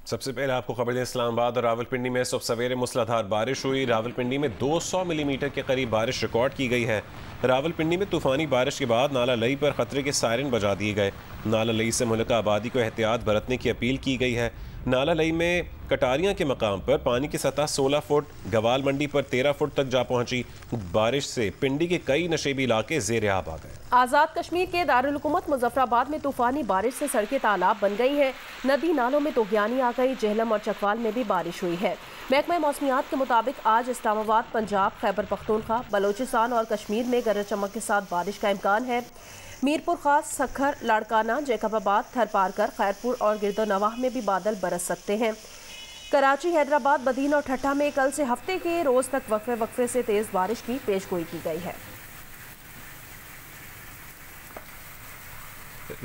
सबसे पहले आपको खबर दें, इस्लामाबाद और रावलपिंडी में सुबह सवेरे मूसलाधार बारिश हुई। रावलपिंडी में 200 मिलीमीटर के करीब बारिश रिकॉर्ड की गई है। रावलपिंडी में तूफानी बारिश के बाद नाला लई पर खतरे के सायरन बजा दिए गए। नाला लई से मुल्का आबादी को एहतियात बरतने की अपील की गई है। नाला लई में कटारियां के मकाम पर पानी की सतह 16 फुट, गवाल मंडी पर 13 फुट तक जा पहुंची। बारिश से पिंडी के कई नशेबी इलाके ज़ेर आब आ गए। आज़ाद कश्मीर के दारुल हुकूमत मुजफ्फराबाद में तूफानी बारिश से सड़कें तालाब बन गई हैं। नदी नालों में तूफ़ानी आ गई। जेहलम और चकवाल में भी बारिश हुई है। महकमा मौसमियात के मुताबिक आज इस्लामाबाद, पंजाब, खैबर पख्तूनख्वा, बलोचिस्तान और कश्मीर में गरज चमक के साथ बारिश का इम्कान है। मीरपुर खास, सखर, लाड़काना, जैकबाबाद, थरपारकर, खैरपुर और गिरदोनवाह में भी बादल बरस सकते हैं। कराची, हैदराबाद, बदीन और ठट्ठा में कल से हफ्ते के रोज तक वक्फे से तेज बारिश की पेशगोई की गई है।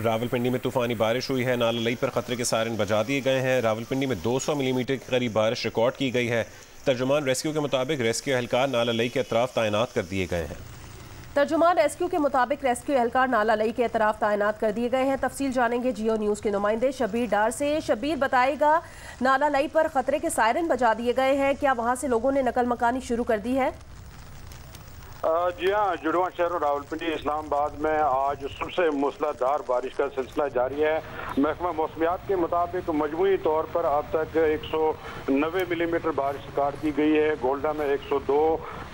रावलपिंडी में तूफानी बारिश हुई है। नाला लई पर खतरे के सायरन बजा दिए गए हैं। रावलपिंडी में 200 मिलीमीटर के करीब बारिश रिकॉर्ड की गई है। तर्जुमान रेस्क्यू के मुताबिक रेस्क्यू एहलकार नाला लई के अतराफ तैनात कर दिए गए हैं। तर्जुमान रेस्क्यू के मुताबिक रेस्क्यू एहलकार नाला लई के अतराफ तैनात कर दिए गए हैं। तफसील जानेंगे जियो न्यूज़ के नुमाइंदे शबीर डार से। शबीर, बताएगा, नाला लई पर खतरे के सायरन बजा दिए गए हैं, क्या वहां से लोगों ने नकल मकानी शुरू कर दी है? जी हाँ, जुड़वा शहर रावलपिंडी इस्लामाबाद में आज सुबह से मूसलाधार बारिश का सिलसिला जारी है। महकमा मौसमियात के मुताबिक मजमूई तौर पर अब तक 190 मिलीमीटर बारिश रिकॉर्ड की गई है। गोल्डा में 102,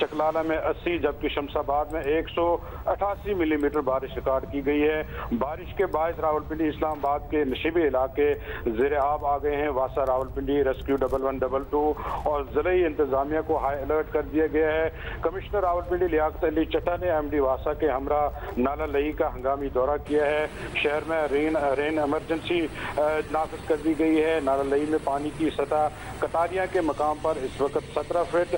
चकलाला में 80, जबकि शमशाबाद में 188 मिलीमीटर बारिश रिकॉर्ड की गई है। बारिश के बाद रावलपिंडी इस्लामाबाद के नशीबी इलाके ज़ेर आब आ गए हैं। वासा रावलपिंडी रेस्क्यू 1112 और ज़िले इंतजामिया को हाई अलर्ट कर दिया गया है। कमिश्नर रावलपिंडी लियाकत अली चट्टा ने एमडी वासा के हमरा नाला लई का हंगामी दौरा किया है। शहर में रेन इमरजेंसी नाफिज कर दी गई है। नाला लई में पानी की सतह कटारियां के मकाम पर इस वक्त 17 फीट,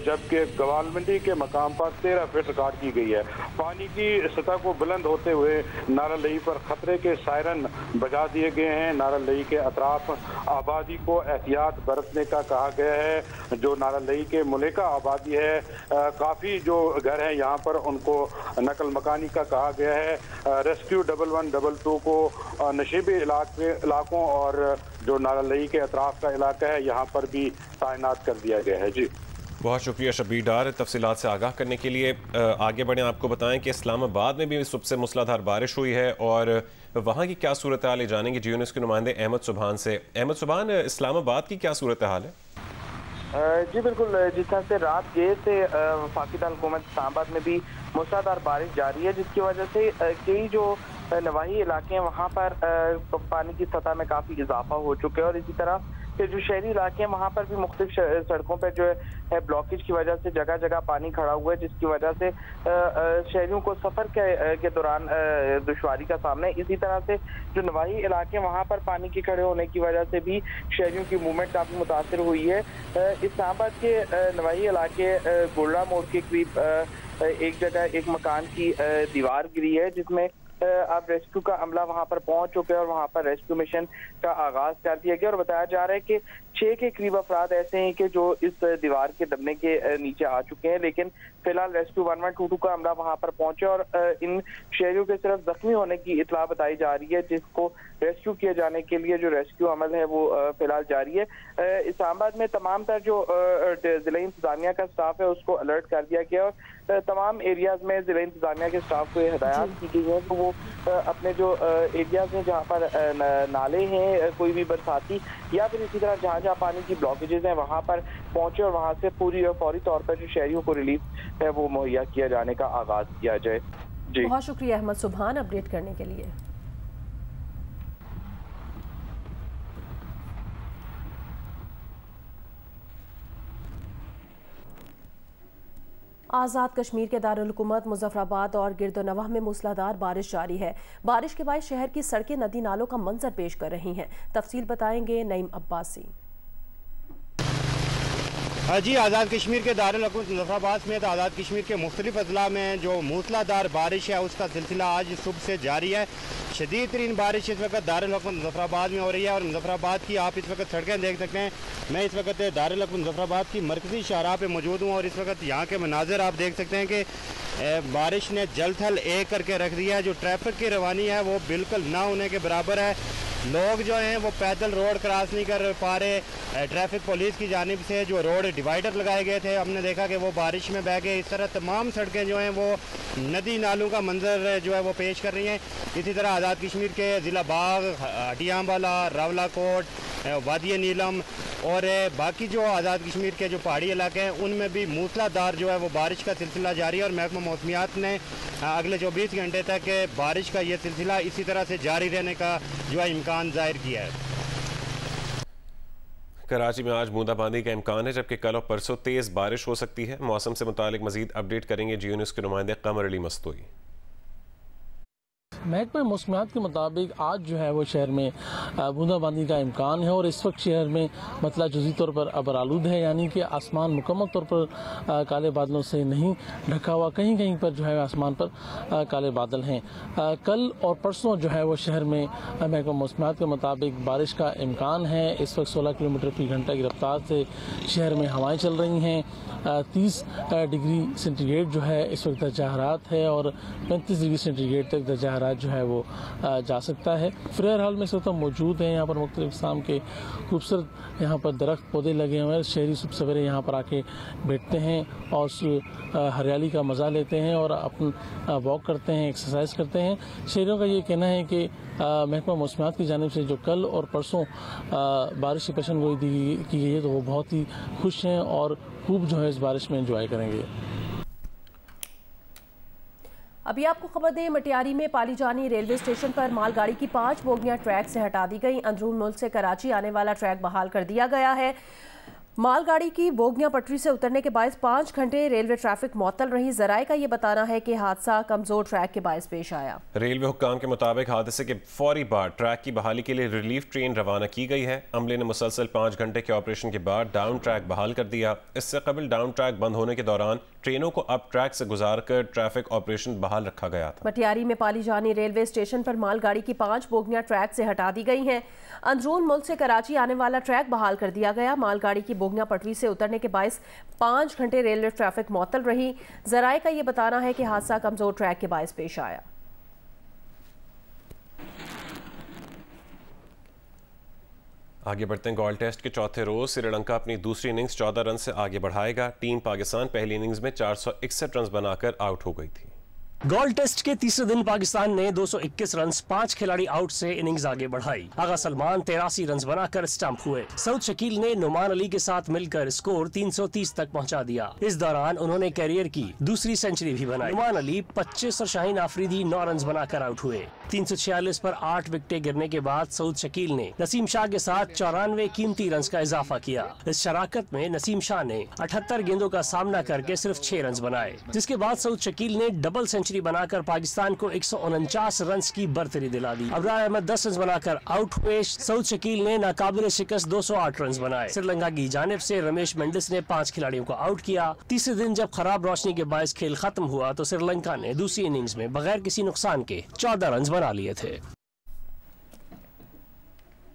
जबकि गवाल मंडी के मकाम पर 13 फीट रिकॉर्ड की गई है। पानी की सतह को बुलंद होते हुए नाला लई पर खतरे के सायरन बजा दिए गए हैं। नाला लई के अतराफ आबादी को एहतियात बरतने का कहा गया है। जो नाला लई के मुलेका आबादी है, काफ़ी जो घर हैं यहाँ पर उनको नकल मकानी का कहा गया है। रेस्क्यू 1112 को नशीबी इलाकों और जो नाला लई के अतराफ का इलाका है यहाँ पर भी तैनात कर दिया गया है। जी, बहुत शुक्रिया शबीर डार, तफसीलात से आगाह करने के लिए। आगे बढ़ें, आपको बताएं कि इस्लामाबाद में भी सुबह से मूसलाधार बारिश हुई है और वहाँ की क्या सूरत हाल है जानेंगे जियो न्यूज़ के नुमाइंदे अहमद सुबहान से। अहमद सुबहान, इस्लामाबाद की क्या सूरत हाल है? जी बिल्कुल, जिस तरह से रात देर से वफाकी दारुल-हुकूमत इस्लामाबाद में भी मूसलाधार बारिश जारी है, जिसकी वजह से कई जो नवाही इलाके हैं वहाँ पर पानी की सतह में काफ़ी इजाफा हो चुका है और इसी तरह के जो शहरी इलाके हैं वहाँ पर भी मुख्तलिफ सड़कों पर जो है ब्लॉकेज की वजह से जगह जगह पानी खड़ा हुआ है, जिसकी वजह से शहरियों को सफ़र के दौरान दुश्वारी का सामना है। इसी तरह से जो नवाही इलाके वहाँ पर पानी के खड़े होने की वजह से भी शहरियों की मूवमेंट काफ़ी मुतासर हुई है। इस्लामाबाद के नवाही इलाके गोल्डा मोड़ के करीब एक जगह एक मकान की दीवार गिरी है, जिसमें अब रेस्क्यू का अमला वहां पर पहुंच चुके हैं और वहां पर रेस्क्यू मिशन का आगाज कर दिया गया और बताया जा रहा है कि 6 के करीब अफराद ऐसे हैं कि जो इस दीवार के दबने के नीचे आ चुके हैं, लेकिन फिलहाल रेस्क्यू 1122 का अमला वहां पर पहुंचे और इन शहरियों के सिर्फ जख्मी होने की इतला बताई जा रही है, जिसको रेस्क्यू किए जाने के लिए जो रेस्क्यू अमल है वो फिलहाल जारी है। इस्लामाबाद में तमाम तर जो जिला इंतजामिया का स्टाफ है उसको अलर्ट कर दिया गया और तमाम एरियाज में जिला इंतजामिया के स्टाफ को हिदायत की गई है तो वो अपने जो एरियाज हैं जहाँ पर नाले हैं, कोई भी बरसाती या फिर इसी तरह जहाँ जहाँ पानी की ब्लॉकेजेस हैं वहाँ पर पहुँचे और वहाँ से फौरी तौर पर जो शहरियों को रिलीफ है वो मुहैया किया जाने का आगाज किया जाए। जी, बहुत शुक्रिया अहमद सुबहान अपडेट करने के लिए। आज़ाद कश्मीर के दारुल हुकूमत मुजफ्फराबाद और गिरदोनवाह में मूसलाधार बारिश जारी है। बारिश के बाद शहर की सड़कें नदी नालों का मंजर पेश कर रही हैं। तफसील बताएंगे नईम अब्बासी। हाँ जी, आज़ाद कश्मीर के दारुल हुकूमत मुजफ्फराबाद समेत आज़ाद कश्मीर के मुख्तलिफ अजला में जो मूसलाधार बारिश है उसका सिलसिला आज सुबह से जारी है। शदीद तरीन बारिश इस वक्त दारुल हुकूमत मुजफ्फराबाद में हो रही है और मुजफ्फराबाद की आप इस वक्त सड़कें देख सकते हैं। मैं इस वक्त दारुल हुकूमत मुजफ्फराबाद की मरकजी शाहराह पे मौजूद हूँ और इस वक्त यहाँ के मनाजिर आप देख सकते हैं कि बारिश ने जल थल एक करके रख दिया है। जो ट्रैफिक की रवानी है वो बिल्कुल ना होने के बराबर है। लोग जो हैं वो पैदल रोड क्रॉस नहीं कर पा रहे। ट्रैफिक पुलिस की जानिब से जो रोड डिवाइडर लगाए गए थे, हमने देखा कि वो बारिश में बह गए। इस तरह तमाम सड़कें जो हैं वो नदी नालों का मंजर जो है वो पेश कर रही हैं। इसी तरह आज़ाद कश्मीर के ज़िला बाग, हटियावाला, रावलाकोट, वादी नीलम और बाकी जो आज़ाद कश्मीर के जो पहाड़ी इलाके हैं उनमें भी मूसलाधार जो है वो बारिश का सिलसिला जारी है और महकमा मौसमियात ने अगले 24 घंटे तक बारिश का ये सिलसिला इसी तरह से जारी रहने का जो है इम्कान जाहिर किया है। कराची में आज बूंदाबांदी का इम्कान है, जबकि कल और परसों तेज़ बारिश हो सकती है। मौसम से मुतालिक मजीद अपडेट करेंगे जियो न्यूज़ के नुमाइंदे कमर अली मस्तोई। महकमा मौसमियात के मुताबिक आज जो है वो शहर में बूंदाबांदी का इम्कान है और इस वक्त शहर में मतला जुज़ी तौर पर अबरालूद है, यानी कि आसमान मुकम्मल तौर पर काले बादलों से नहीं ढका हुआ। कहीं कहीं पर जो है आसमान पर काले बादल हैं। कल और परसों जो है वो शहर में महकमा मौसमियात के मुताबिक बारिश का इम्कान है। इस वक्त 16 किलोमीटर फी घंटा की रफ्तार से शहर में हवाएँ चल रही हैं। 30 डिग्री सेंटीग्रेड जो है इस वक्त दर्जा हरारत है और 35 डिग्री सेंटीग्रेड तक दर्जा हरारत जो है वो जा सकता है। फ्रेयर हाल में इस वक्त मौजूद हैं। यहाँ पर मुख्तलिफ किस्म के खूबसूरत यहाँ पर दरख्त पौधे लगे हुए हैं। शहरी सुबह सवेरे यहाँ पर आके बैठते हैं और हरियाली का मज़ा लेते हैं और अपना वॉक करते हैं, एक्सरसाइज करते हैं। शहरियों का ये कहना है कि महकमा मौसमियात की जानिब से जो कल और परसों बारिश की पेशन गोई की गई है तो वो बहुत ही खुश हैं और खूब जो है इस बारिश में एंजॉय करेंगे। अभी आपको खबर दें, मटियारी में पाली जानी रेलवे स्टेशन पर मालगाड़ी की 5 बोगियां ट्रैक से हटा दी गई। अंदरून मुल्क से कराची आने वाला ट्रैक बहाल कर दिया गया है। मालगाड़ी की बोगियां पटरी से उतरने के बायस 5 घंटे रेलवे ट्रैफिक मुअत्तल रही। जराए का ये बताना है कि हादसा कमजोर ट्रैक के बायस पेश आया। रेलवे हुक्काम के मुताबिक हादसे के फौरी बाद ट्रैक की बहाली के लिए रिलीफ ट्रेन रवाना की गई है। अमले ने मुसलसल 5 घंटे के ऑपरेशन के बाद डाउन ट्रैक बहाल कर दिया। इससे कबल डाउन ट्रैक बंद होने के दौरान ट्रेनों को अप ट्रैक से गुजारकर ट्रैफिक ऑपरेशन बहाल रखा गया था। मटियारी में पाली जानी रेलवे स्टेशन पर मालगाड़ी की 5 बोगियां ट्रैक से हटा दी गई हैं। अंदरून मुल्क से कराची आने वाला ट्रैक बहाल कर दिया गया। मालगाड़ी की बोगियां पटरी से उतरने के बायस 5 घंटे रेलवे ट्रैफिक मुअत्तल रही। जराए का ये बताना है कि हादसा कमजोर ट्रैक के बायस पेश आया। आगे बढ़ते हैं। गोल्ड टेस्ट के चौथे रोज श्रीलंका अपनी दूसरी इनिंग्स 14 रन से आगे बढ़ाएगा। टीम पाकिस्तान पहली इनिंग्स में 461 रन बनाकर आउट हो गई थी। गोल्ड टेस्ट के तीसरे दिन पाकिस्तान ने 221 रन 5 खिलाड़ी आउट से इनिंग्स आगे बढ़ाई। आगा सलमान 83 रन बनाकर स्टंप हुए। सऊद शकील ने नुमान अली के साथ मिलकर स्कोर 330 तक पहुंचा दिया। इस दौरान उन्होंने कैरियर की दूसरी सेंचुरी भी बनाई। नुमान अली 25 और शाहीन आफरीदी 9 रन बनाकर आउट हुए। 346 पर 8 विकेटें गिरने के बाद सऊद शकील ने नसीम शाह के साथ 94 कीमती रन का इजाफा किया। इस शराकत में नसीम शाह ने 78 गेंदों का सामना करके सिर्फ 6 रन बनाए, जिसके बाद सऊद शकील ने डबल सेंचुरी बनाकर पाकिस्तान को 149 रन की बर्तरी दिला दी। अबरार अहमद 10 रन बनाकर आउट हुए। सऊद शकील ने नाकाबिले शिकस्त 208 रन बनाए। श्रीलंका की जानिब से रमेश मेंडिस ने 5 खिलाड़ियों को आउट किया। तीसरे दिन जब खराब रोशनी के बायस खेल खत्म हुआ तो श्रीलंका ने दूसरी इनिंग्स में बगैर किसी नुकसान के 14 रन बना लिए थे।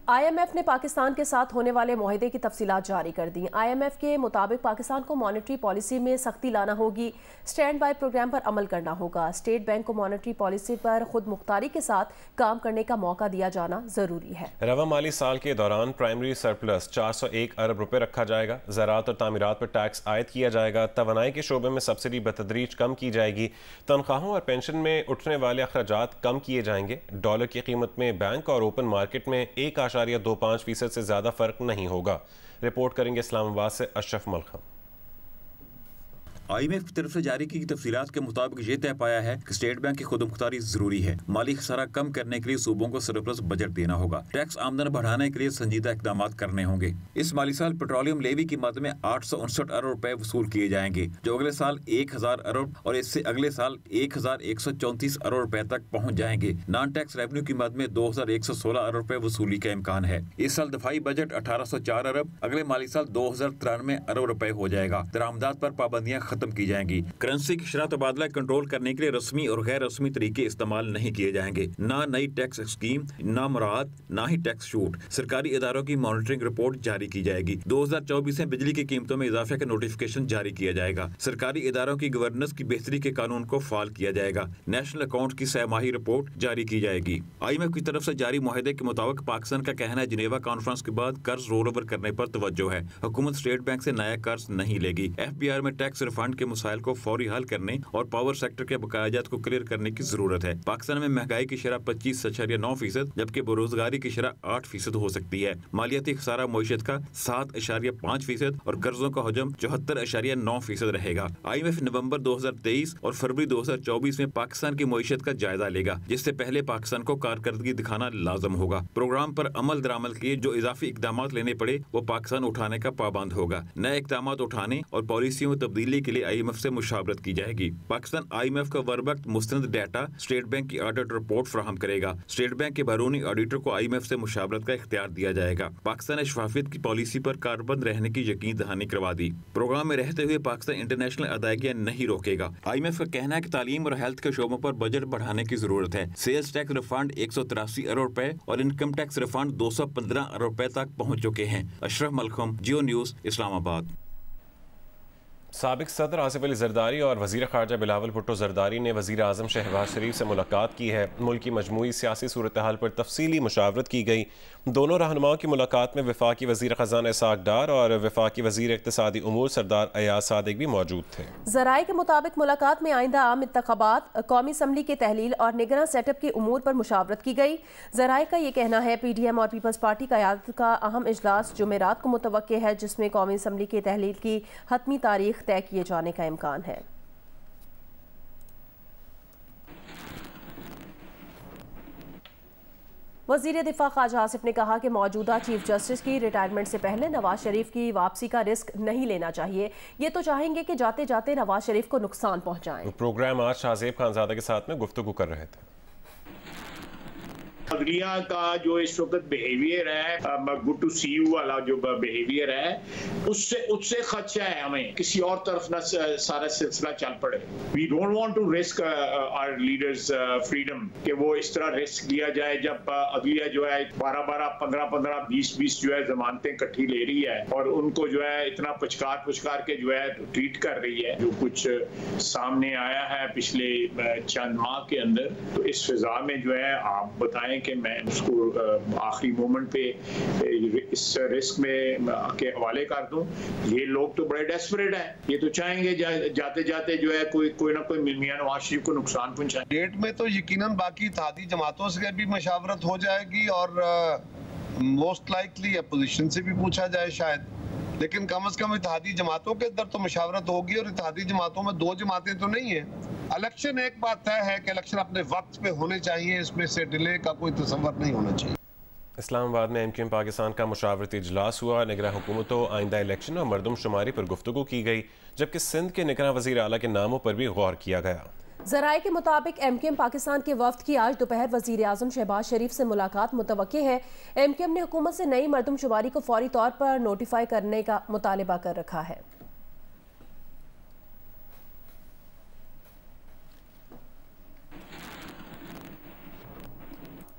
IMF ने पाकिस्तान के साथ होने वाले मुआहदे की तफसीलात जारी कर दी। IMF के मुताबिक पाकिस्तान को मॉनेटरी पॉलिसी में सख्ती लाना होगी, स्टैंड बाय प्रोग्राम पर अमल करना होगा। स्टेट बैंक को मॉनेटरी पॉलिसी पर खुद मुख्तारी के साथ काम करने का मौका दिया जाना जरूरी है। रवा माली साल के दौरान प्राइमरी सरप्लस 401 अरब रुपए रखा जाएगा। ज़राअत और तामीरात पर टैक्स आयद किया जाएगा। तवानाई के शोबे में सब्सिडी बतदरीज कम की जाएगी। तनख्वाहों और पेंशन में उठने वाले अखराजात कम किए जाएंगे। डॉलर की कीमत में बैंक और ओपन मार्केट में 1.25% से ज्यादा फर्क नहीं होगा। रिपोर्ट करेंगे इस्लामाबाद से अशरफ मलखम। IMF की तरफ से जारी की तफसीलात के मुताबिक ये तय पाया है कि स्टेट बैंक की खुदमुख्तारी जरूरी है। माली खसारा कम करने के लिए सूबों को सरप्लस बजट देना होगा। टैक्स आमदन बढ़ाने के लिए संजीदा इकदाम करने होंगे। इस माली साल पेट्रोलियम लेवी की मद में 859 अरब रुपए वसूल किए जाएंगे, जो अगले साल 1000 अरब और इससे अगले साल 1134 अरब रुपए तक पहुँच जाएंगे। नॉन टैक्स रेवेन्यू की मद में 2116 अरब रुपए वसूली का इम्कान है। इस साल दफाई बजट 1804 अरब, अगले माली साल 2093 अरब रुपए हो जाएगा। दरामदात पर पाबंदियाँ खत्म की जाएंगी। करेंसी की शरह तबादला कंट्रोल करने के लिए रस्मी और गैर रस्मी तरीके इस्तेमाल नहीं किए जाएंगे। ना नई टैक्स स्कीम, ना मुराद, ना ही टैक्स छूट। सरकारी इदारों की मॉनिटरिंग रिपोर्ट जारी की जाएगी। 2024 में बिजली की कीमतों में इजाफे का नोटिफिकेशन जारी किया जाएगा। सरकारी इदारों की गवर्नेंस की बेहतरी के कानून को फाल किया जाएगा। नेशनल अकाउंट की सहमाही रिपोर्ट जारी की जाएगी। IMF की तरफ से जारी मुआहदे के मुताबिक पाकिस्तान का कहना है जिनेवा कॉन्फ्रेंस के बाद कर्ज रोल ओवर करने पर तवज्जो है। हुकूमत स्टेट बैंक से नया कर्ज नहीं लेगी। FBR में टैक्स रिफंड के मसाइल को फौरी हल करने और पावर सेक्टर के बकायाजात को क्लियर करने की जरूरत है। पाकिस्तान में महंगाई की शरह 25.9%, जबकि बेरोजगारी की शरह 8% हो सकती है। मालियाती खसारा मईशत का 7.5% और कर्जों का हजम 74.9% रहेगा। IMF नवंबर 2023 और फरवरी 2024 में पाकिस्तान की मईशत का जायजा लेगा, जिससे पहले पाकिस्तान को कारकर्दगी दिखाना लाजम होगा। प्रोग्राम पर अमल दरामद किए जो इजाफी इकदाम लेने पड़े वो पाकिस्तान उठाने का पाबंद होगा। नए इकदाम उठाने और पॉलिसियों में तब्दीली के लिए IMF से मुशावरत की जाएगी। पाकिस्तान IMF का बर वक्त मुस्तंद डाटा स्टेट बैंक की ऑडिट रिपोर्ट फराहम करेगा। स्टेट बैंक के बैरूनी ऑडिटर को IMF से मुशावरत का इख्तियार दिया जाएगा। पाकिस्तान ने शफाफियत की पॉलिसी पर कारबंद रहने की यकीन दहानी करवा दी। प्रोग्राम में रहते हुए पाकिस्तान इंटरनेशनल अदायगियां नहीं रोकेगा। IMF का कहना है कि तालीम और हेल्थ के शोबों पर बजट बढ़ाने की जरूरत है। सेल्स टैक्स रिफंड 183 अरब रुपए और इनकम टैक्स रिफंड 215 अरब रुपए तक पहुंच चुके हैं। अशरफ मलखम, जियो न्यूज़, इस्लामाबाद। साबिक सदर आसिफ अली जरदारी और वज़ीर ख़ारजा बिलावल भुट्टो जरदारी ने वज़ीर आज़म शहबाज शरीफ से मुलाकात की है। मुल्क की मजमूई सियासी सूरत हाल पर तफसीली मुशावरत की गई। दोनों रहनुमाओं की मुलाकात में वफाकी वज़ीर ख़जाना इसाक डार और वफाकी वज़ीर इक़्तिसादी उमूर सरदार अयाज सादिक भी मौजूद थे। ज़राए के मुताबिक मुलाकात में आइंदा आम इंतख़ाबात, कौमी असम्बली की तहलील और निगरान सेटअप के उमूर पर मुशावरत की गई। ज़राए का ये कहना है PDM और पीपल्स पार्टी क़यादत का अहम इजलास जुमेरात को मुतवक्के है, जिसमें कौमी असम्बली की तहलील की हतमी तारीख तय किए जाने का इम्कान है। वज़ीर दिफा ख्वाजा आसिफ ने कहा कि मौजूदा चीफ जस्टिस की रिटायरमेंट से पहले नवाज शरीफ की वापसी का रिस्क नहीं लेना चाहिए। ये तो चाहेंगे कि जाते जाते नवाज शरीफ को नुकसान पहुंचाएं। प्रोग्राम आज शाहजेब खानजादा के साथ में गुफ्तगू कर रहे थे। अदलिया का जो इस वक्त बिहेवियर है, गुड टू सी यू वाला जो बिहेवियर है, उससे खदशा है हमें किसी और तरफ ना सारा सिलसिला चल पड़े। We don't want to risk our leaders freedom कि वो इस तरह रिस्क लिया जाए जब अदलिया जो है 12-12, 15-15, 20-20 जो है जमानतें इकट्ठी ले रही है और उनको जो है इतना पुचकार के जो है ट्रीट कर रही है। जो कुछ सामने आया है पिछले चंद माह के अंदर, तो इस फिजा में जो है आप बताएं कि मैं उसको आखिरी मोमेंट पे इस रिस्क में के हवाले कर दूं। ये लोग तो बड़े डेस्परेट हैं, ये तो चाहेंगे जाते जाते जो है कोई ना कोई मियां नवाज शरीफ को नुकसान पहुंचाए। डेट में तो यकीनन बाकी इत्तेहादी जमातों से भी मशावरत हो जाएगी और मोस्ट लाइकली अपोजिशन से भी पूछा जाए शायद, लेकिन कम से कम इत्तेहादी जमातों के अंदर तो मशावरत होगी। और इत्तेहादी जमातों में 2 जमातें तो नहीं है। इलेक्शन एक बात तय है कि इलेक्शन अपने वक्त पे होने चाहिए, इसमें से डिले का कोई तसव्वुर नहीं होना चाहिए। इस्लामाबाद में MQM पाकिस्तान का मुशावरती इजलास हुआ। निगरान हुकूमतों आइंदा इलेक्शन और मरदमशुमारी पर गुफ्तगू की गई, जबकि सिंध के निगरान वज़ीर आला के नामों पर भी गौर किया गया। ज़राए के मुताबिक MQM पाकिस्तान के वफ्द की आज दोपहर वज़ीर आज़म शहबाज शरीफ से मुलाकात मुतवक्के है। MQM ने हुकूमत से नई मरदमशुमारी को फौरी तौर पर नोटिफाई करने का मुतालबा कर रखा है।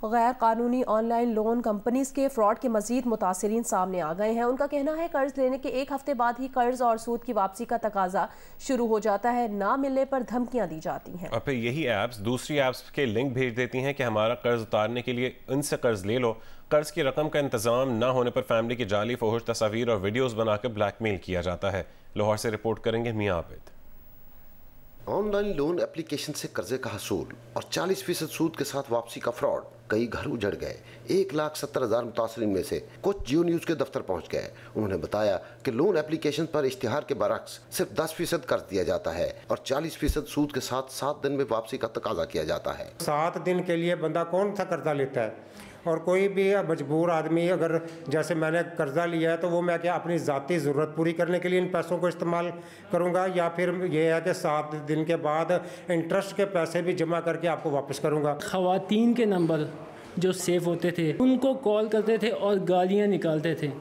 गैर कानूनी ऑनलाइन लोन कंपनीज के फ्रॉड के मजीद मुतासिरीन सामने आ गए हैं। उनका कहना है कर्ज लेने के 1 हफ्ते बाद ही कर्ज और सूद की वापसी का तकाजा शुरू हो जाता है, ना मिलने पर धमकियां दी जाती हैं और फिर यही ऐप्स दूसरी ऐप्स के लिंक भेज देती हैं कि हमारा कर्ज उतारने के लिए इनसे कर्ज ले लो। कर्ज की रकम का इंतजाम न होने पर फैमिली की जाली फोहश तस्वीर और वीडियोस बनाकर ब्लैकमेल किया जाता है। लाहौर से रिपोर्ट करेंगे मियां आबिद। ऑनलाइन लोन एप्लीकेशन से कर्जे का हसूल और 40% सूद के साथ वापसी का फ्रॉड। कई घर उजड़ गए। 1,70,000 मुतासरीन में से कुछ जियो न्यूज़ के दफ्तर पहुंच गए। उन्होंने बताया कि लोन एप्लीकेशन पर इश्तिहार के बरक्स सिर्फ 10% कर्ज दिया जाता है और 40% सूद के साथ 7 दिन में वापसी का तकाजा किया जाता है। 7 दिन के लिए बंदा कौन सा कर्जा लेता है? और कोई भी मजबूर आदमी अगर जैसे मैंने कर्जा लिया है तो वो मैं क्या अपनी ज़ाती ज़रूरत पूरी करने के लिए इन पैसों को इस्तेमाल करूँगा, या फिर ये है कि 7 दिन के बाद इंटरेस्ट के पैसे भी जमा करके आपको वापस करूँगा। ख़वातीन के नंबर जो सेव होते थे उनको कॉल करते थे और गालियाँ निकालते थे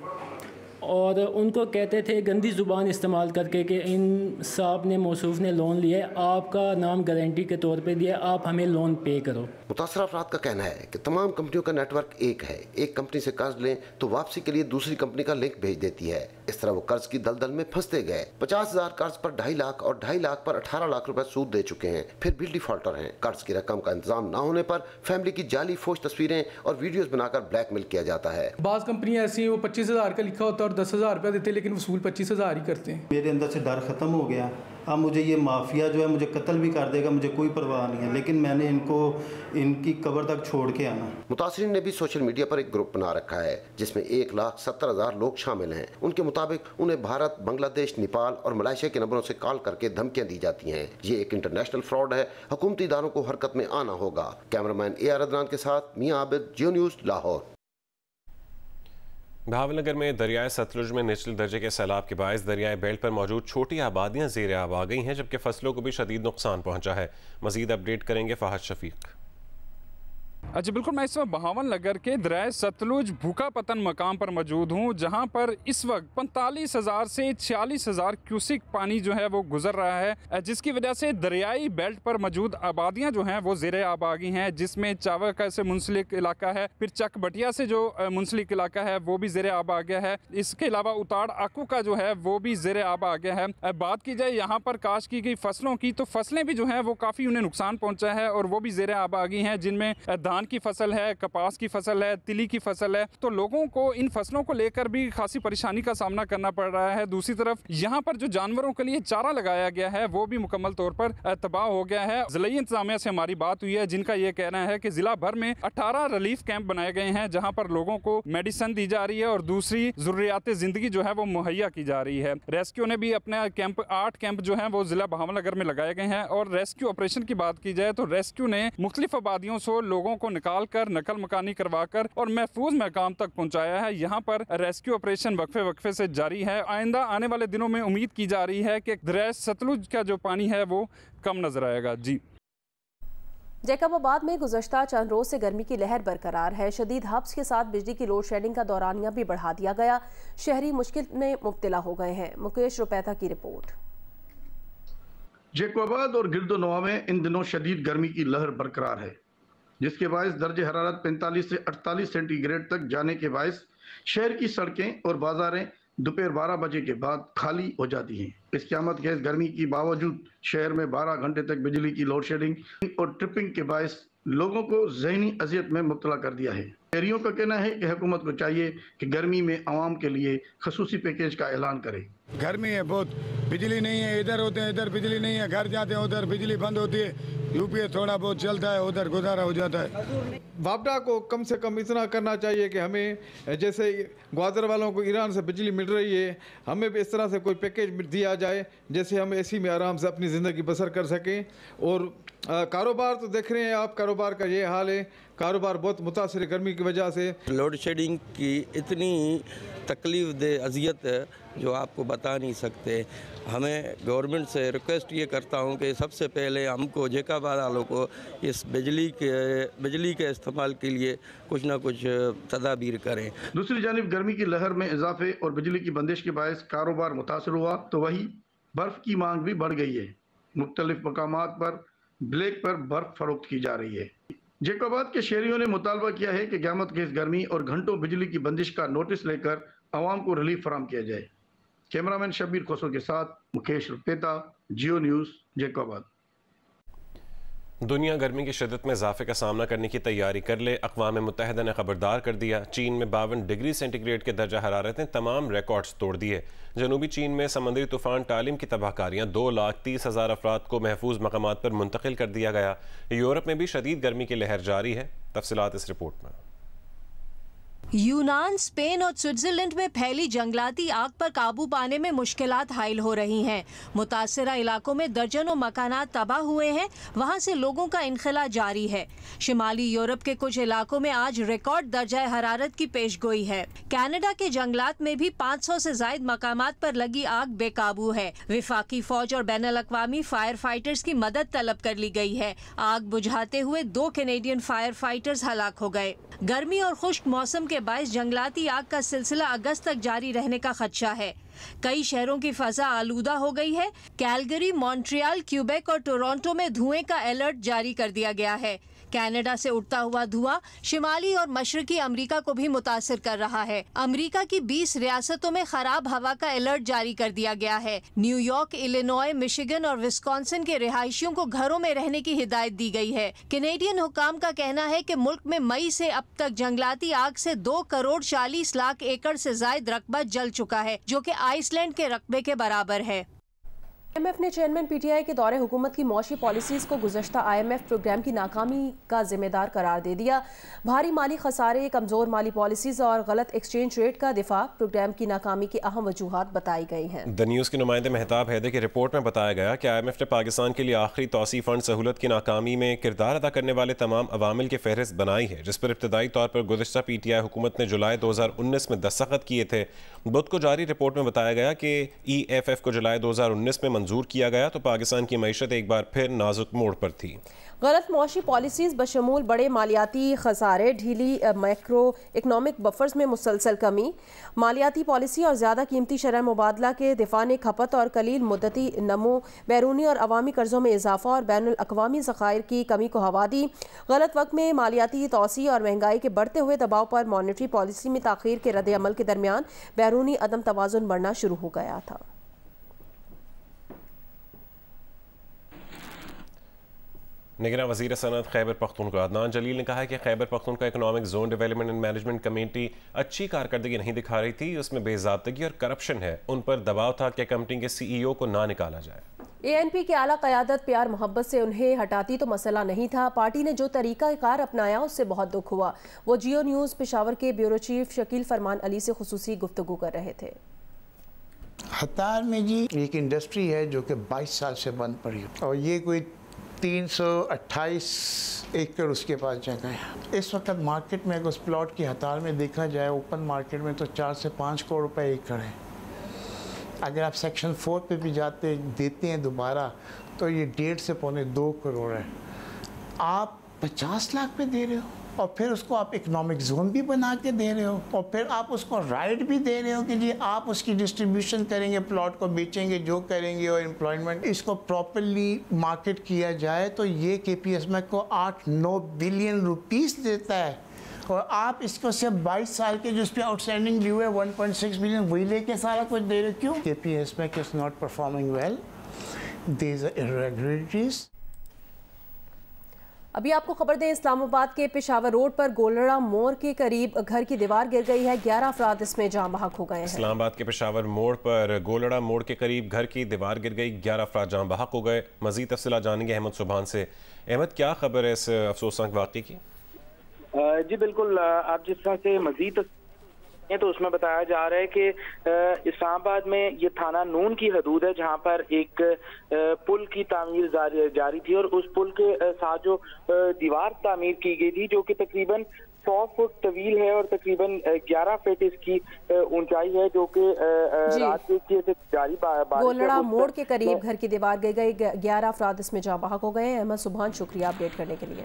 और उनको कहते थे गंदी ज़ुबान इस्तेमाल करके कि इन साहब ने मौसूफ ने लोन लिया है, आपका नाम गारंटी के तौर पे दिया, आप हमें लोन पे करो। मुतासरा अफराद का कहना है कि तमाम कंपनियों का नेटवर्क एक है, एक कंपनी से कर्ज लें तो वापसी के लिए दूसरी कंपनी का लिंक भेज देती है। इस तरह वो कर्ज की दलदल में फंसते गए। 50,000 कर्ज पर 2.5 लाख और 2.5 लाख पर 18 लाख रुपए सूद दे चुके हैं, फिर भी डिफॉल्टर हैं। कर्ज की रकम का इंतजाम न होने पर फैमिली की जाली फोश तस्वीरें और वीडियोस बनाकर ब्लैकमेल किया जाता है। बाज़ कंपनियां ऐसी हैं वो 25,000 का लिखा होता है और 10,000 रुपया देते हैं, लेकिन वसूल 25,000 ही करते हैं। मेरे अंदर से डर ख़त्म हो गया। अब मुझे ये माफिया जो है मुझे कत्ल भी कर देगा, मुझे कोई परवाह नहीं है, लेकिन मैंने इनकी कब्र तक छोड़ के आना। मुतासरीन ने भी सोशल मीडिया पर एक ग्रुप बना रखा है जिसमें 1,70,000 लोग शामिल हैं। उनके मुताबिक उन्हें भारत, बांग्लादेश, नेपाल और मलेशिया के नंबरों से कॉल करके धमकियां दी जाती हैं। ये एक इंटरनेशनल फ्रॉड है, हुकूमती इदारों को हरकत में आना होगा। कैमरामैन AR अदनान के साथ मियां आबिद, जियो न्यूज़, लाहौर। भावनगर में दरियाए सतलुज में निचले दर्जे के सैलाब के बायस दरियाए बेल्ट पर मौजूद छोटी आबादियां ज़ेर आब आ गई हैं, जबकि फसलों को भी शदीद नुकसान पहुंचा है। मजीद अपडेट करेंगे फहद शफीक। जी बिल्कुल, मैं इस वक्त बहावनगर के दरियाए सतलुज भूखा पतन मकाम पर मौजूद हूँ, जहाँ पर इस वक्त 45,000 से 46,000 क्यूसिक पानी जो है वो गुजर रहा है, जिसकी वजह से दरियाई बेल्ट पर मौजूद आबादियाँ जो हैं वो ज़ेरे आब आ गई हैं, जिसमें चावका से मुंसलिक इलाका है, फिर चकबटिया से जो मुंसलिक इलाका है वो भी ज़ेरे आब आ गया है। इसके अलावा उताड़ आकू का जो है वो भी ज़ेरे आब आ गया है। बात की जाए यहाँ पर काश की गई फसलों की, तो फसलें भी जो हैं वो काफ़ी उन्हें नुकसान पहुँचा है और वो भी ज़ेरे आब आ गई हैं, जिनमें धान की फसल है, कपास की फसल है, तिली की फसल है। तो लोगों को इन फसलों को लेकर भी खासी परेशानी का सामना करना पड़ रहा है। दूसरी तरफ यहाँ पर जो जानवरों के लिए चारा लगाया गया है वो भी मुकम्मल तौर पर तबाह हो गया है। ज़िला इंतजामिया से हमारी बात हुई है, जिनका ये कहना है कि जिला भर में 18 रिलीफ कैंप बनाए गए हैं, जहाँ पर लोगों को मेडिसिन दी जा रही है और दूसरी ज़रूरियात ज़िंदगी जो है वो मुहैया की जा रही है। रेस्क्यू ने भी अपने 8 कैंप जो है वो जिला भावनगर में लगाए गए हैं। और रेस्क्यू ऑपरेशन की बात की जाए तो रेस्क्यू ने मुख्तलिफ आबादियों से लोगों को निकाल कर नकल मकानी करवाकर और महफूज मकाम तक पहुंचाया है। यहाँ पर रेस्क्यू ऑपरेशन वक्फे वक्फे से जारी है। आइंदा आने वाले दिनों में उम्मीद की जा रही है कि दरिया सतलुज का जो पानी है वो कम नजर आएगा। जी, जैकबाबाद में गुज़श्ता चंद रोज से गर्मी की लहर बरकरार है। शदीद हब्स के साथ बिजली की लोड शेडिंग का दौरानिया भी बढ़ा दिया गया। शहरी मुश्किल में मुब्तला हो गए हैं। मुकेश रुपैता की रिपोर्ट। जैकबाबाद और गिरदोनवा में इन दिनों शदीद गर्मी की लहर बरकरार है, जिसके बायस दर्जे हरारत 45 से 48 सेंटीग्रेड तक जाने के बायस शहर की सड़कें और बाजारें दोपहर 12 बजे के बाद खाली हो जाती हैं। इस क़यामत खेज़ गर्मी की बावजूद शहर में 12 घंटे तक बिजली की लोड शेडिंग और ट्रिपिंग के बायस लोगों को ज़हनी अजियत में मुब्तला कर दिया है। शहरियों का कहना है कि हुकूमत को चाहिए कि गर्मी में आवाम के लिए खसूसी पैकेज का ऐलान करे। गर्मी है बहुत, बिजली नहीं है, इधर होते हैं इधर बिजली नहीं है, घर जाते हैं उधर बिजली बंद होती है, यूपीए थोड़ा बहुत चलता है, उधर गुजारा हो जाता है। वापडा को कम से कम इतना करना चाहिए कि हमें जैसे ग्वादर वालों को ईरान से बिजली मिल रही है, हमें भी इस तरह से कोई पैकेज दिया जाए जैसे हम एसी में आराम से अपनी ज़िंदगी बसर कर सकें। और कारोबार तो देख रहे हैं आप, कारोबार का ये हाल है, कारोबार बहुत मुतासर गर्मी की वजह से। लोड शेडिंग की इतनी तकलीफ दे अजियत है जो आपको बता नहीं सकते। हमें गवर्नमेंट से रिक्वेस्ट ये करता हूँ कि सबसे पहले हमको जैकबाबाद वालों को इस बिजली के इस्तेमाल के लिए कुछ ना कुछ तदाबीर करें। दूसरी जानिब गर्मी की लहर में इजाफे और बिजली की बंदिश के बायस कारोबार मुतासर हुआ, तो वही बर्फ़ की मांग भी बढ़ गई है। मुख्तलिफ मकामात पर ब्लैक पर बर्फ़ फरोख्त की जा रही है। जैकबाबाद के शहरियों ने मुतालबा किया है कि क़यामत खेज़ गर्मी और घंटों बिजली की बंदिश का नोटिस लेकर आवाम को रिलीफ फराहम किया जाए। कैमरामैन शब्बीर खोसो के साथ मुकेश रुपेता, जियो न्यूज़, जैकबाबाद। दुनिया गर्मी की शिद्दत में इजाफे का सामना करने की तैयारी कर ले। अक़वाम मुत्तहिदा ने खबरदार कर दिया। चीन में 52 डिग्री सेंटीग्रेड के दर्जा हरारत ने तमाम रिकॉर्ड्स तोड़ दिए। जनूबी चीन में समंदरी तूफ़ान टालिम की तबाहकारियाँ 2,30,000 अफराद को महफूज मकामात पर मुंतकिल कर दिया गया। यूरोप में भी शदीद गर्मी की लहर जारी है। तफसीलात इस रिपोर्ट में। यूनान, स्पेन और स्विट्जरलैंड में फैली जंगलाती आग पर काबू पाने में मुश्किलात हाइल हो रही हैं। मुतासरा इलाकों में दर्जनों मकानात तबाह हुए हैं, वहां से लोगों का इनखला जारी है। शिमाली यूरोप के कुछ इलाकों में आज रिकॉर्ड दर्जा हरारत की पेशगोई है। कनाडा के जंगलात में भी 500 से ज्यादा मकामात पर लगी आग बेकाबू है। विफाकी फौज और बैनुल अक़वामी फायर फाइटर्स की मदद तलब कर ली गई है। आग बुझाते हुए 2 कैनेडियन फायर फाइटर्स हलाक हो गए। गर्मी और खुश्क मौसम के बायस जंगलाती आग का सिलसिला अगस्त तक जारी रहने का खदशा है। कई शहरों की फजा आलूदा हो गई है। कैलगरी, मॉन्ट्रियल, क्यूबेक और टोरंटो में धुएं का अलर्ट जारी कर दिया गया है। कनाडा से उठता हुआ धुआं शिमाली और मशरकी अमेरिका को भी मुतासिर कर रहा है। अमेरिका की 20 रियासतों में खराब हवा का अलर्ट जारी कर दिया गया है। न्यूयॉर्क, इलिनॉय, मिशिगन और विस्कॉन्सिन के रिहायशियों को घरों में रहने की हिदायत दी गई है। कैनेडियन हुकाम का कहना है कि मुल्क में मई से अब तक जंगलाती आग से 2 करोड़ 40 लाख एकड़ से जायद रकबा जल चुका है, जो कि आइसलैंड के रकबे के बराबर है। IMF ने चेयरमैन PTI के दौरे हुकूमत की मौशी पॉलिसीज़ को गुज़श्ता IMF प्रोग्राम की नाकामी का जिम्मेदार करार दे दिया। भारी माली खसारे, कमज़ोर माली पॉलिसीज़ और गलत एक्सचेंज रेट का दिफा प्रोग्राम की नाकामी की अहम वजूहात बताई गई हैं। द न्यूज़ के नुमाइंदे मेहताब हैदर की रिपोर्ट में बताया गया कि IMF ने पाकिस्तान के लिए आखिरी तौसी फंड सहूलत की नाकामी में किरदार अदा करने वाले तमाम अवामिल की फहरिस्त बनाई है, जिस पर इब्तदाई तौर पर गुज़श्ता PTI हुकूमत ने जुलाई 2019 में दस्तखत किए थे। बुध को जारी रिपोर्ट में बताया गया कि EFF को जुलाई 2019 में मंजूर किया गया तो पाकिस्तान की मईशत एक बार फिर नाजुक मोड़ पर थी। गलत मौशी पॉलिसीज़ बशमूल बड़े मालियाती खसारे, ढीली मैक्रो इकनॉमिक बफर्स में मुसलसल कमी, मालियाती पॉलिसी और ज़्यादा कीमती शरह मुबादला के दिफा ने खपत और कलील मुद्दती नमो, बैरूनी और अवामी कर्जों में इजाफा और बैनुल अक़वामी ज़खायर की कमी को हवा दी। गलत वक्त में मालियाती तौसी और महंगाई के बढ़ते हुए दबाव पर मॉनेटरी पॉलिसी में ताख़ीर के रद्द अमल के दरमियान बैरूनी अदम तवाज़ुन बढ़ना शुरू हो गया था। निगरान वज़ीर सनअत खैबर पख्तूनख्वा अदनान जलील ने कहा है कि Khyber Pakhtunkhwa economic zone development and management committee अच्छी कारकर्दगी नहीं दिखा रही थी, उसमें बेज़ाब्तगी और करप्शन है। उन पर दबाव था कि कंपनी के CEO को ना निकाला जाए। ANP की आला क़यादत प्यार मोहब्बत से उन्हें हटाती तो मसला नहीं था। पार्टी ने जो तरीका कार अपनाया उससे बहुत दुख हुआ। वो जियो न्यूज़ पेशावर के ब्यूरो चीफ शकील फरमान अली से खुसूसी गुफ्तगू कर रहे थे। हतार में जी एक इंडस्ट्री है जो कि 22 साल से बंद पड़ी और ये कोई 328 एकड़ उसके पास जगह है। इस वक्त मार्केट में उस प्लॉट की हतार में देखा जाए ओपन मार्केट में तो 4 से 5 करोड़ रुपए एकड़ है। अगर आप सेक्शन 4 पे भी देते हैं दोबारा तो ये 1.5 से पौने 2 करोड़ है। आप 50 लाख पे दे रहे हो और फिर उसको आप इकोनॉमिक जोन भी बना के दे रहे हो और फिर आप उसको राइट भी दे रहे हो कि जी आप उसकी डिस्ट्रीब्यूशन करेंगे, प्लॉट को बेचेंगे, जो करेंगे और एम्प्लॉयमेंट इसको प्रॉपर्ली मार्केट किया जाए तो ये KPSMA को 8-9 बिलियन रुपीस देता है और आप इसको सिर्फ 22 साल के जो इस पर आउटस्टैंडिंग ड्यू है 1.6 बिलियन वही लेके सारा कुछ दे रहे हो। क्यों? KPSMA is not performing well, there are irregularities. अभी आपको खबर दें, इस्लामाबाद के पेशावर रोड पर गोलड़ा मोड़ के करीब घर की दीवार गिर गई है। 11 अफराद इसमें जान बहक हो गए हैं। इस्लामाबाद के पेशावर मोड़ पर गोलड़ा मोड़ के करीब घर की दीवार गिर गई, 11 अफराद जान बहक हो गए। मजीद तफसीलात जानेंगे अहमद सुबहान से। अहमद, क्या खबर है इस अफसोसनाक वाक़े की? जी बिल्कुल, आप जिस तरह से मजीद तो उसमें बताया जा रहा है कि इस्लामाबाद में ये थाना नून की हदूद है जहां पर एक पुल की तामीर जारी थी और उस पुल के साथ जो दीवार तामीर की गई थी जो कि तकरीबन 100 फुट तवील है और तकरीबन 11 फीट इसकी ऊंचाई है, जो कि रात की जारी गोलड़ा मोड़ के करीब घर की दीवार गिर गई। 11 अफराद इसमें जाँ बहक हो गए। अहमद सुबहान, शुक्रिया अपडेट करने के लिए।